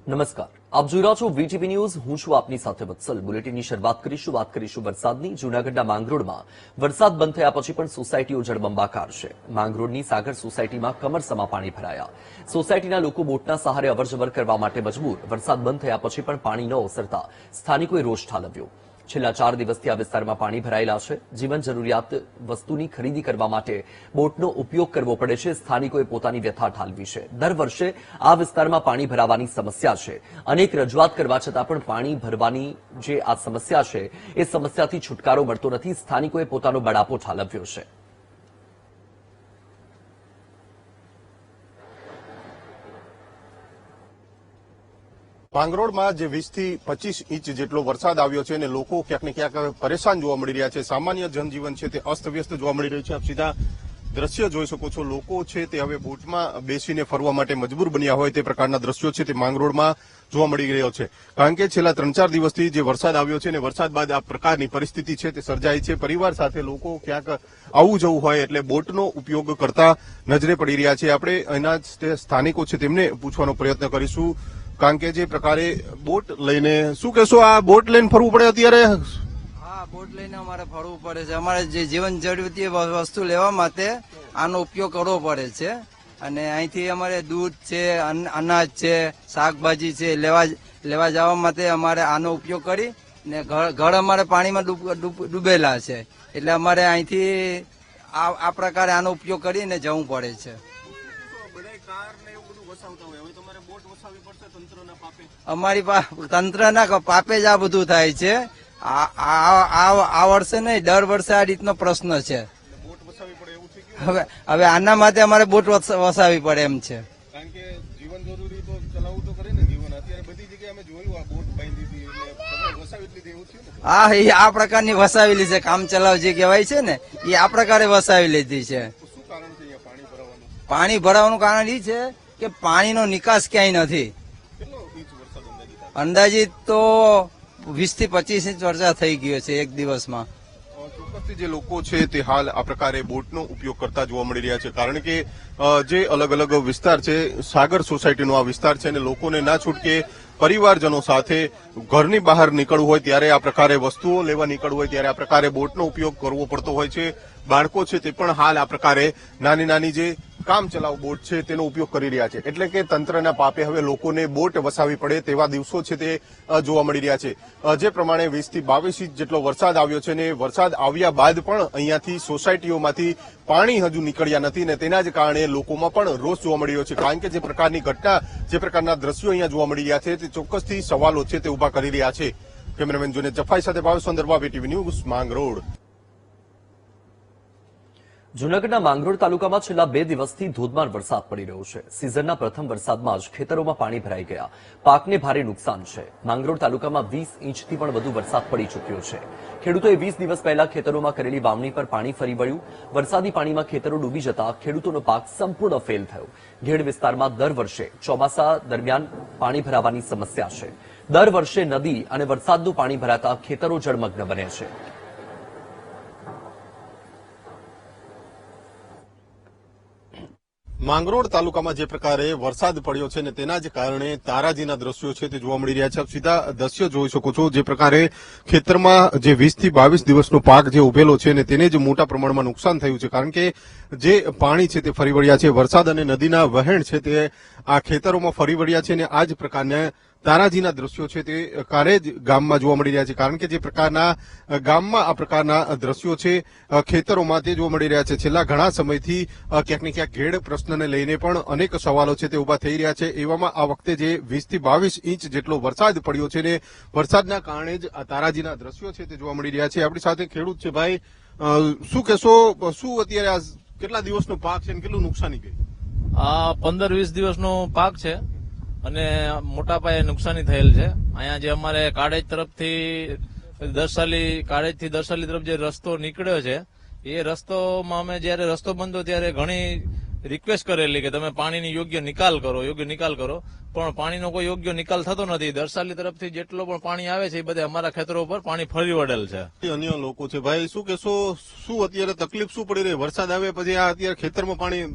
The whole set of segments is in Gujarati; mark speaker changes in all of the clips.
Speaker 1: નમસ્કાર, આપ જોઈ રહ્યા છો વીટીવી ન્યૂઝ. હું છું આપની સાથે વત્સલ. બુલેટિનની શરૂઆત કરીશું વરસાદની. જૂનાગઢના માંગરોળમાં વરસાદ બંધ થયા પછી પણ સોસાયટીઓ જળબંબાકાર છે. માંગરોળની સાગર સોસાયટીમાં કમરસમાં પાણી ભરાયા. સોસાયટીના લોકો બોટના સહારે અવરજવર કરવા માટે મજબૂર. વરસાદ બંધ થયા પછી પણ પાણી ન ઓસરતા સ્થાનિકોએ રોષ ઠાલવ્યો. છેલ્લા 4 દિવસથી આ વિસ્તારમાં પાણી ભરાયેલા છે. જીવન જરૂરિયાત વસ્તુની ખરીદી કરવા માટે બોટનો ઉપયોગ કરવો પડે છે. સ્થાનિકોએ પોતાની વ્યથા ઠાલવી છે. દર વર્ષે આ વિસ્તારમાં પાણી ભરાવાની સમસ્યા છે. અનેક રજૂઆત કરવા છતાં પણ પાણી ભરવાની જે આ સમસ્યા છે એ સમસ્યાથી છુટકારો મળતો નથી. સ્થાનિકોએ પોતાનો બળાપો ઠાલવ્યો છે.
Speaker 2: માંગરોળમાં જે 20 થી 25 ઇંચ જેટલો વરસાદ આવ્યો છે અને લોકો ક્યાંક ને ક્યાંક પરેશાન જોવા મળી રહ્યા છે. સામાન્ય જનજીવન છે તે અસ્તવ્યસ્ત જોવા મળી રહ્યું છે. આપ સીધા દ્રશ્ય જોઈ શકો છો. લોકો છે તે હવે બોટમાં બેસીને ફરવા માટે મજબૂર બન્યા હોય તે પ્રકારના દ્રશ્યો છે તે માંગરોળમાં જોવા મળી રહ્યો છે. કારણ કે છેલ્લા 3-4 દિવસથી જે વરસાદ આવ્યો છે અને વરસાદ બાદ આ પ્રકારની પરિસ્થિતિ છે તે સર્જાઈ છે. પરિવાર સાથે લોકો ક્યાંક આવું જવું હોય એટલે બોટનો ઉપયોગ કરતા નજરે પડી રહ્યા છે. આપણે અહીંના જે સ્થાનિકો છે તેમને પૂછવાનો પ્રયત્ન કરીશું. કારણ કે જે પ્રકારે બોટ લઈને, શું કહેશો, આ બોટ લઈને ફરવું પડે અત્યારે?
Speaker 3: હા, બોટ લઈને અમારે ફરવું પડે છે. અમારે જે જીવન જરૂરી વસ્તુ લેવા માટે આનો ઉપયોગ કરવો પડે છે. અને અહીંથી અમારે દૂધ છે, અનાજ છે, શાકભાજી છે લેવા જવા માટે અમારે આનો ઉપયોગ કરી ને ઘર અમારે પાણીમાં ડૂબેલા છે. એટલે અમારે અહીંથી આ પ્રકારે આનો ઉપયોગ કરીને જવું પડે છે. અમારી તંત્રના પાપે જ આ બધું થાય છે. આ વર્ષે નહીં, દર વર્ષે આ રીતનો પ્રશ્ન છે. હવે આના માટે અમારે બોટ વસાવી પડે એમ છે.
Speaker 2: કારણ કે જીવન જરૂરી તો ચલાવવું તો કરે ને જીવન. અત્યારે બધી જગ્યાએ અમે જોયું આ બોટ બાંધી હતી એટલે વસાવી લીધી એવું થયું ને?
Speaker 3: હા, એ આ પ્રકારની વસાવેલી છે. કામ ચલાવ જે કહેવાય છે ને એ આ પ્રકારે વસાવી લીધી છે.
Speaker 2: શું કારણ છે અહીંયા પાણી ભરાવાનું?
Speaker 3: પાણી ભરાવાનું કારણ એ છે કે પાણીનો નિકાસ ક્યાંય નથી. અંદાજિત તો 20 થી 25 ઇંચ વરસાદ થઈ ગયો છે એક દિવસમાં.
Speaker 2: ચોક્કસથી જે લોકો છે તે હાલ આ પ્રકારે બોટનો ઉપયોગ કરતા જોવા મળી રહ્યા છે. કારણ કે જે અલગ અલગ વિસ્તાર છે, સાગર સોસાયટીનો આ વિસ્તાર છે અને લોકોને ના છૂટકે પરિવારજનો સાથે ઘરની બહાર નીકળવું હોય ત્યારે આ પ્રકારે વસ્તુઓ લેવા નીકળવું હોય ત્યારે આ પ્રકારે બોટનો ઉપયોગ કરવો પડતો હોય છે. બાળકો છે તે પણ હાલ આ પ્રકારે નાની જે કામ ચલાવ બોટ છે તેનો ઉપયોગ કરી રહ્યા છે. એટલે કે તંત્રના પાપે હવે લોકોને બોટ વસાવી પડે તેવા દિવસો છે તે જોવા મળી રહ્યા છે. જે પ્રમાણે 20 થી 22 ઇંચ જેટલો વરસાદ આવ્યો છે અને વરસાદ આવ્યા બાદ પણ અહીંયાથી સોસાયટીઓમાંથી પાણી હજુ નીકળ્યા નથી અને તેના જ કારણે લોકોમાં પણ રોષ જોવા મળી રહ્યો છે. કારણ કે જે પ્રકારની ઘટના, જે પ્રકારના દ્રશ્યો અહીંયા જોવા મળી રહ્યા છે તે ચોક્કસથી સવાલો છે તે ઉભા કરી રહ્યા છે. કેમેરામેન જોને જફાઈ સાથે ભાવેશ સંદર્ભા, વીટીવી ન્યૂઝ, માંગરોળ.
Speaker 1: જૂનાગઢના માંગરોળ તાલુકામાં છેલ્લા 2 દિવસથી ધોધમાર વરસાદ પડી રહ્યો છે. સિઝનના પ્રથમ વરસાદમાં જ ખેતરોમાં પાણી ભરાઈ ગયા. પાકને ભારે નુકસાન છે. માંગરોળ તાલુકામાં 20 ઇંચથી પણ વધુ વરસાદ પડી ચૂક્યો છે. ખેડૂતોએ 20 દિવસ પહેલા ખેતરોમાં કરેલી વાવણી પર પાણી ફરી વળ્યું. વરસાદી પાણીમાં ખેતરો ડૂબી જતા ખેડૂતોનો પાક સંપૂર્ણ ફેલ થયો. ઘેડ વિસ્તારમાં દર વર્ષે ચોમાસા દરમિયાન પાણી ભરાવાની સમસ્યા છે. દર વર્ષે નદી અને વરસાદનું પાણી ભરાતા ખેતરો જળમગ્ન બને છે.
Speaker 2: માંગરોળ તાલુકામાં જે પ્રકારે વરસાદ પડ્યો છે ને તેના જ કારણે તારાજીના દ્રશ્યો છે તે જોવા મળી રહ્યા છે. આપ સીધા દ્રશ્યો જોઈ શકો છો. જે પ્રકારે ખેતરમાં જે 20 થી 22 દિવસનો પાક જે ઉભેલો છે ને તેને જ મોટા પ્રમાણમાં નુકસાન થયું છે. કારણ કે જે પાણી છે તે ફરી વળ્યા છે. વરસાદ અને નદીના વહેણ છે તે આ ખેતરોમાં ફરી વળ્યા છે અને આ જ પ્રકારના તારાજીના દ્રશ્યો છે તે કારેજ ગામમાં જોવા મળી રહ્યા છે. કારણ કે જે પ્રકારના ગામમાં આ પ્રકારના દ્રશ્યો છે ખેતરોમાં તે જોવા મળી રહ્યા છે. છેલ્લા ઘણા સમયથી ક્યાંક ને ક્યાંક ઘેડ પ્રશ્નને લઈને પણ અનેક સવાલો છે તે ઉભા થઈ રહ્યા છે. એવામાં આ વખતે જે 20 થી 22 ઇંચ જેટલો વરસાદ પડ્યો છે ને વરસાદના કારણે જ આ તારાજીના દ્રશ્યો છે તે જોવા મળી રહ્યા છે. આપણી સાથે ખેડૂત છે. ભાઈ, શું કહેશો, શું અત્યારે આ કેટલા દિવસનો પાક છે અને કેટલું નુકસાની ગઈ?
Speaker 4: આ 15-20 દિવસનો પાક છે અને મોટા પાયે નુકસાની થયેલ છે. અહીંયા જે અમારે કાળેજ તરફથી દરસાલી તરફ જે રસ્તો નીકળ્યો છે એ રસ્તોમાં અમે જયારે રસ્તો બંધો ત્યારે ઘણી રિક્વેસ્ટ કરેલી કે તમે પાણીની યોગ્ય નિકાલ કરો, પણ પાણીનો કોઈ યોગ્ય નિકાલ થતો નથી. દરસાલી તરફથી જેટલો પણ પાણી આવે છે એ બધે અમારા ખેતરો ઉપર પાણી ફરી વળેલ છે.
Speaker 2: અન્ય લોકો છે. ભાઈ, શું કહેશો, શું અત્યારે તકલીફ શું પડી રહી? વરસાદ આવે પછી આ અત્યારે ખેતરમાં પાણી,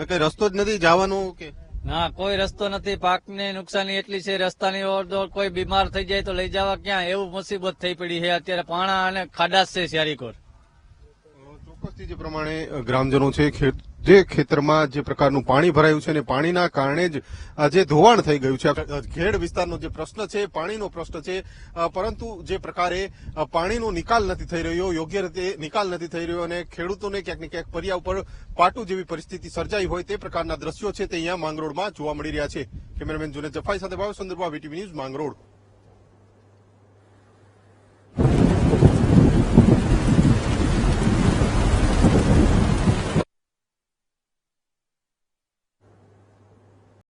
Speaker 2: કઈ રસ્તો જ નથી જવાનો કે?
Speaker 5: ના, કોઈ રસ્તો નથી. પાકને નુકસાની એટલી છે, રસ્તાની ઓર કોઈ બીમાર થઈ જાય તો લઈ જવા ક્યાં, એવું મુસીબત થઈ પડી છે અત્યારે. પાણા અને ખાડા છે ચારીકોર.
Speaker 2: ચોક્કસથી જે પ્રમાણે ગ્રામજનો છે જે ખેતરમાં જે પ્રકારનું પાણી ભરાયું છે અને પાણીના કારણે જ જે ધોવાણ થઈ ગયું છે, ખેડ વિસ્તારનો જે પ્રશ્ન છે પાણીનો પ્રશ્ન છે, પરંતુ જે પ્રકારે પાણીનો નિકાલ નથી થઈ રહ્યો, યોગ્ય રીતે નિકાલ નથી થઈ રહ્યો અને ખેડૂતોને ક્યાંક ને ક્યાંક પર્યા ઉપર પાટું જેવી પરિસ્થિતિ સર્જાઈ હોય તે પ્રકારના દ્રશ્યો છે તે અહીંયા માંગરોળમાં જોવા મળી રહ્યા છે. કેમેરામેન જુનેદ જફાઈ સાથે ભાવેશ ચંદ્રબા, વીટીવી ન્યૂઝ, માંગરોળ.